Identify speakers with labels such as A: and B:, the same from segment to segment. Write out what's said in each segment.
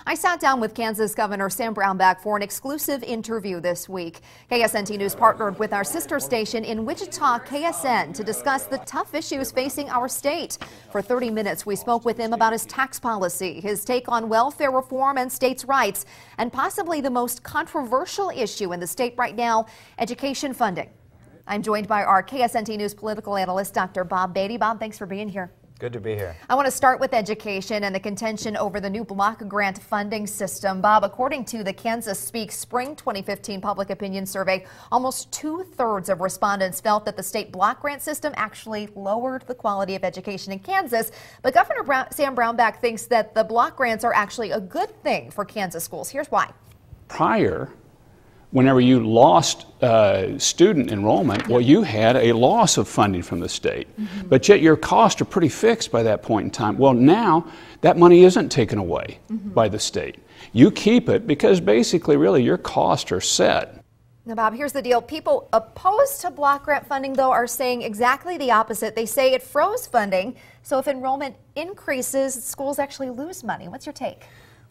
A: I sat down with Kansas Governor Sam Brownback for an exclusive interview this week. KSNT News partnered with our sister station in Wichita, KSN, to discuss the tough issues facing our state. For 30 minutes, we spoke with him about his tax policy, his take on welfare reform and states' rights, and possibly the most controversial issue in the state right now, education funding. I'm joined by our KSNT News political analyst, Dr. Bob Beatty. Bob, thanks for being here.
B: Good to be here. I
A: want to start with education and the contention over the new block grant funding system. Bob, according to the Kansas Speak Spring 2015 Public Opinion Survey, almost 2/3 of respondents felt that the state block grant system actually lowered the quality of education in Kansas. But Governor Sam Brownback thinks that the block grants are actually a good thing for Kansas schools. Here's why.
C: Prior, whenever you lost student enrollment, well, you had a loss of funding from the state. But yet your costs are pretty fixed by that point in time. Well, now that money isn't taken away by the state. You keep it because basically, really, your costs are set.
A: Now, Bob, here's the deal. People opposed to block grant funding, though, are saying exactly the opposite. They say it froze funding, so if enrollment increases, schools actually lose money. What's your take?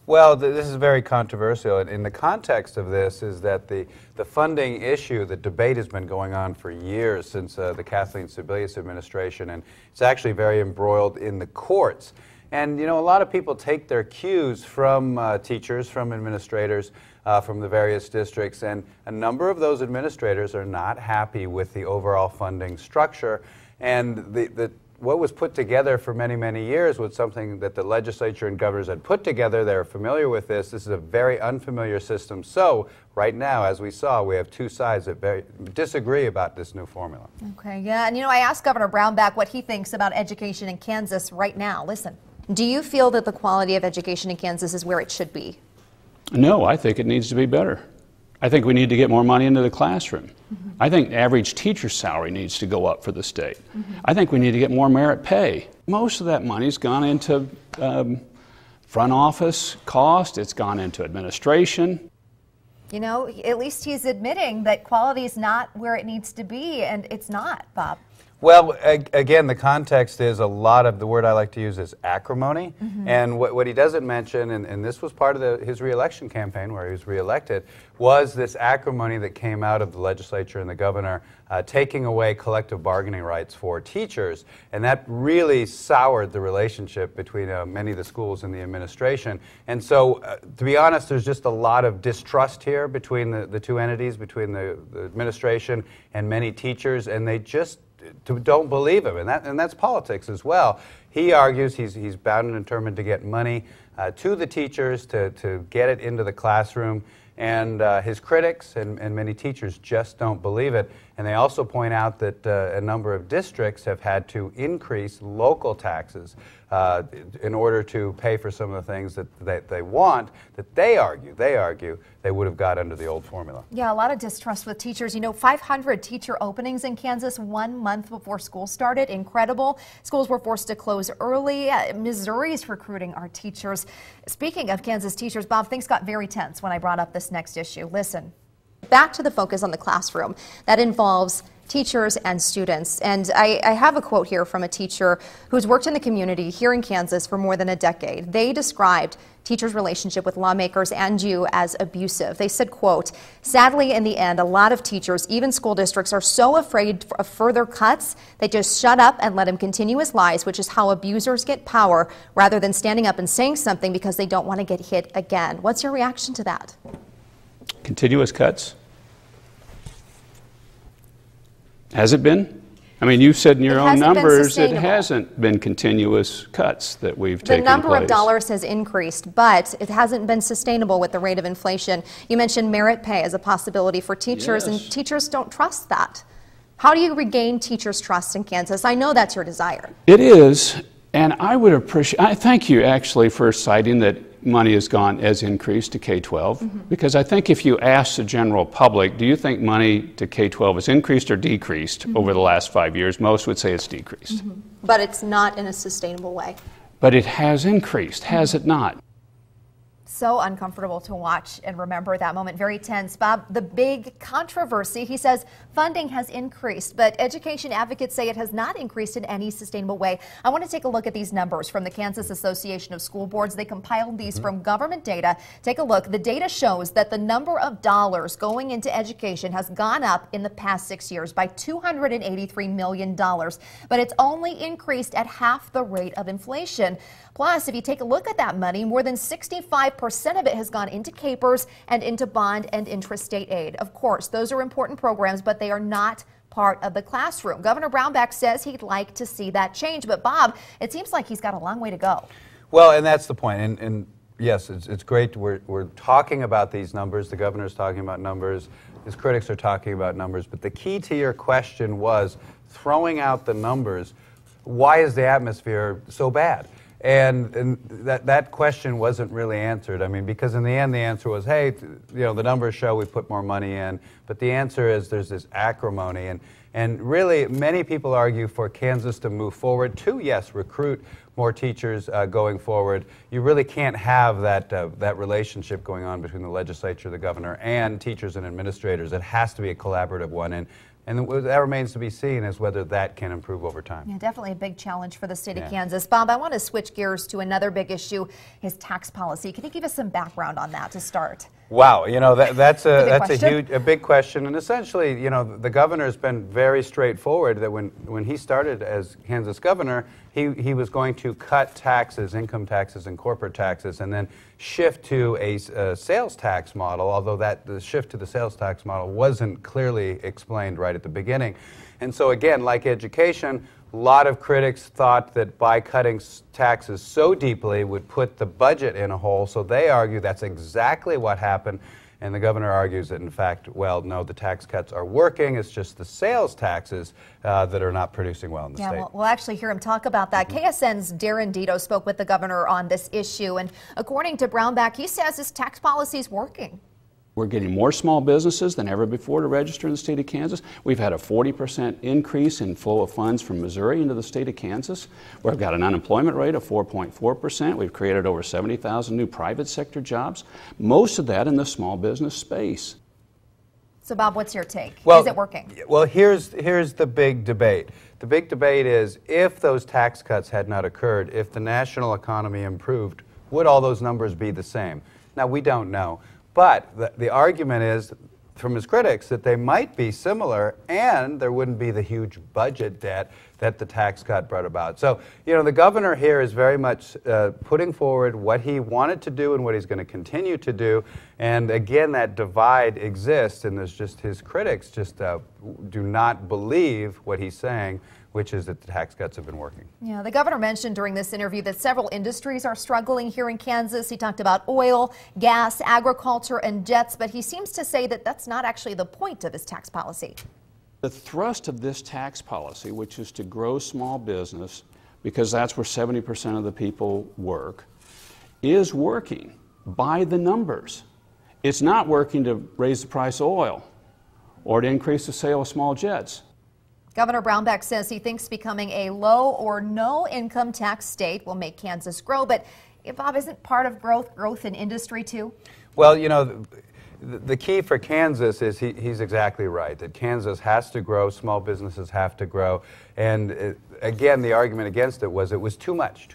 B: Well, this is very controversial. In the context of this is that the funding issue, the debate has been going on for years since the Kathleen Sebelius administration, and it's actually very embroiled in the courts. And, you know, a lot of people take their cues from teachers, from administrators, from the various districts, and a number of those administrators are not happy with the overall funding structure. And what was put together for many, many years was something that the legislature and governors had put together. They're familiar with this. This is a very unfamiliar system. So right now, as we saw, we have two sides that disagree about this new formula.
A: Okay, yeah, and you know, I asked Governor Brownback what he thinks about education in Kansas right now. Listen, do you feel that the quality of education in Kansas is where it should be?
C: No, I think it needs to be better. I think we need to get more money into the classroom. I think average teacher salary needs to go up for the state. I think we need to get more merit pay. Most of that money's gone into front office cost. It's gone into administration.
A: You know, at least he's admitting that quality is not where it needs to be, and it's not, Bob.
B: Well, again, the context is a lot of, the word I like to use is acrimony. And what he doesn't mention, and this was part of his re-election campaign where he was re-elected, was this acrimony that came out of the legislature and the governor taking away collective bargaining rights for teachers. And that really soured the relationship between many of the schools and the administration. And so, to be honest, there's just a lot of distrust here between the two entities, between the administration and many teachers, and they just don't believe him, and that's politics as well. He argues he's bound and determined to get money to the teachers to get it into the classroom, and his critics and many teachers just don't believe it. And they also point out that a number of districts have had to increase local taxes in order to pay for some of the things that they want, that they argue they would have got under the old formula.
A: Yeah, a lot of distrust with teachers. You know, 500 teacher openings in Kansas 1 month before school started. Incredible. Schools were forced to close early. Missouri's recruiting our teachers. Speaking of Kansas teachers, Bob, things got very tense when I brought up this next issue. Listen. Back to the focus on the classroom. That involves teachers and students. And I have a quote here from a teacher who's worked in the community here in Kansas for more than a decade. They described teachers' relationship with lawmakers and you as abusive. They said, quote, "Sadly, in the end, a lot of teachers, even school districts, are so afraid of further cuts, they just shut up and let him continue his lies, which is how abusers get power, rather than standing up and saying something because they don't want to get hit again." What's your reaction to that?
C: Continuous cuts? Has it been? I mean, you said in your own numbers it hasn't been continuous cuts that we've taken place.
A: The number of dollars has increased, but it hasn't been sustainable with the rate of inflation. You mentioned merit pay as a possibility for teachers, and teachers don't trust that. How do you regain teachers' trust in Kansas? I know that's your desire.
C: It is, and I would appreciate, I thank you actually for citing that money has increased to K-12, because I think if you ask the general public, do you think money to K-12 has increased or decreased over the last 5 years, most would say it's decreased.
A: But it's not in a sustainable way.
C: But it has increased, has it not?
A: So uncomfortable to watch and remember that moment. Very tense. Bob, the big controversy, he says funding has increased, but education advocates say it has not increased in any sustainable way. I want to take a look at these numbers from the Kansas Association of School Boards. They compiled these from government data. Take a look. The data shows that the number of dollars going into education has gone up in the past 6 years by $283 million, but it's only increased at half the rate of inflation. Plus, if you take a look at that money, more than 65% of it has gone into CAPERS and into bond and intrastate aid. Of course, those are important programs, but they are not part of the classroom. Governor Brownback says he'd like to see that change. But Bob, it seems like he's got a long way to go.
B: Well, and that's the point. And yes, it's great. We're talking about these numbers. The governor's talking about numbers. His critics are talking about numbers. But the key to your question was throwing out the numbers. Why is the atmosphere so bad? And that question wasn't really answered. I mean, because in the end, the answer was, hey, the numbers show we put more money in. But the answer is there's this acrimony. And really, many people argue for Kansas to move forward to, yes, recruit more teachers going forward. You really can't have that relationship going on between the legislature, the governor, and teachers and administrators. It has to be a collaborative one. And that remains to be seen as whether that can improve over time.
A: Yeah, definitely a big challenge for the state of Kansas. Bob, I want to switch gears to another big issue, his tax policy. Can you give us some background on that to start?
B: Wow, that's a big question, and essentially, the governor has been very straightforward that when he started as Kansas governor, he was going to cut taxes, income taxes and corporate taxes, and then shift to a sales tax model, although the shift to the sales tax model wasn't clearly explained right at the beginning. And so again, like education, a lot of critics thought that by cutting taxes so deeply would put the budget in a hole, so they argue that's exactly what happened. And the governor argues that, in fact, well, no, the tax cuts are working. It's just the sales taxes that are not producing well in the state.
A: We'll actually hear him talk about that. KSN's Darren Dito spoke with the governor on this issue, and according to Brownback, he says his tax policy is working.
C: We're getting more small businesses than ever before to register in the state of Kansas. We've had a 40% increase in flow of funds from Missouri into the state of Kansas. We've got an unemployment rate of 4.4%. We've created over 70,000 new private sector jobs, most of that in the small business space.
A: So, Bob, what's your take?
B: Well,
A: is it working?
B: Well, here's the big debate. The big debate is if those tax cuts had not occurred, if the national economy improved, would all those numbers be the same? Now, we don't know. But the argument is, from his critics, that they might be similar and there wouldn't be the huge budget debt that the tax cut brought about. So, the governor here is very much putting forward what he wanted to do and what he's going to continue to do. And again, that divide exists, and there's just his critics just do not believe what he's saying, which is that the tax cuts have been working.
A: Yeah, the governor mentioned during this interview that several industries are struggling here in Kansas. He talked about oil, gas, agriculture, and jets, but he seems to say that that's not actually the point of his tax policy.
C: The thrust of this tax policy, which is to grow small business, because that's where 70% of the people work, is working by the numbers. It's not working to raise the price of oil or to increase the sale of small jets.
A: Governor Brownback says he thinks becoming a low or no income tax state will make Kansas grow. But, Bob, isn't part of growth in industry too?
B: Well, the key for Kansas is he's exactly right, that Kansas has to grow, small businesses have to grow. And again, the argument against it was too much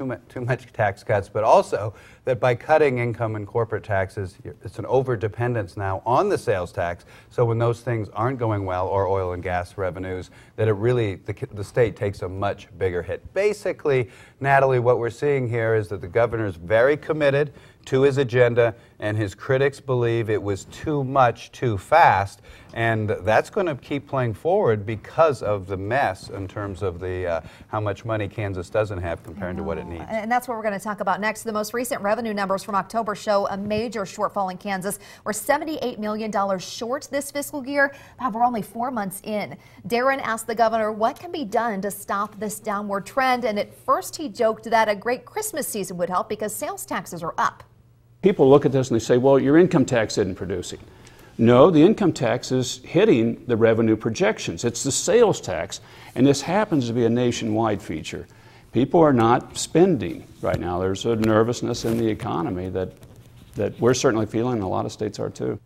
B: tax cuts, but also that by cutting income and corporate taxes, it's an over-dependence now on the sales tax. So when those things aren't going well, or oil and gas revenues, that it really, the state takes a much bigger hit. Basically, Natalie, what we're seeing here is that the governor is very committed to his agenda, and his critics believe it was too much, too fast, and that's going to keep playing forward because of the mess in terms of the how much money Kansas doesn't have compared to what it needs.
A: And that's what we're going to talk about next. The most recent revenue numbers from October show a major shortfall in Kansas. We're $78 million short this fiscal year. Bob, we're only 4 months in. Darren asked the governor what can be done to stop this downward trend, and at first he joked that a great Christmas season would help because sales taxes are up.
C: People look at this and they say, well, your income tax isn't producing. No, the income tax is hitting the revenue projections. It's the sales tax, and this happens to be a nationwide feature. People are not spending right now. There's a nervousness in the economy that that we're certainly feeling, and a lot of states are too.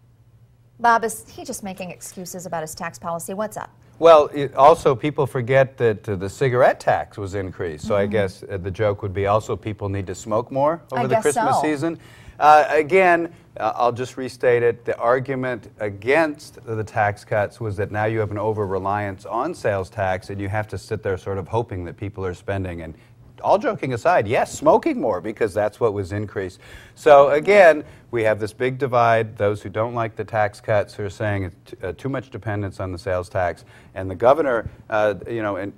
A: Bob, is he just making excuses about his tax policy? What's up?
B: Well, also people forget that the cigarette tax was increased. So I guess the joke would be also people need to smoke more over the Christmas season. Again, I'll just restate it. The argument against the tax cuts was that now you have an over-reliance on sales tax and you have to sit there sort of hoping that people are spending. And all joking aside, yes, smoking more because that's what was increased. So again, we have this big divide, those who don't like the tax cuts who are saying it's too much dependence on the sales tax. And the governor,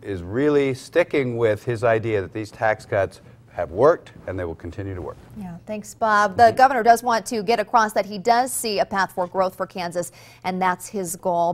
B: is really sticking with his idea that these tax cuts have worked and they will continue to work.
A: Yeah, thanks, Bob. The governor does want to get across that he does see a path for growth for Kansas, and that's his goal.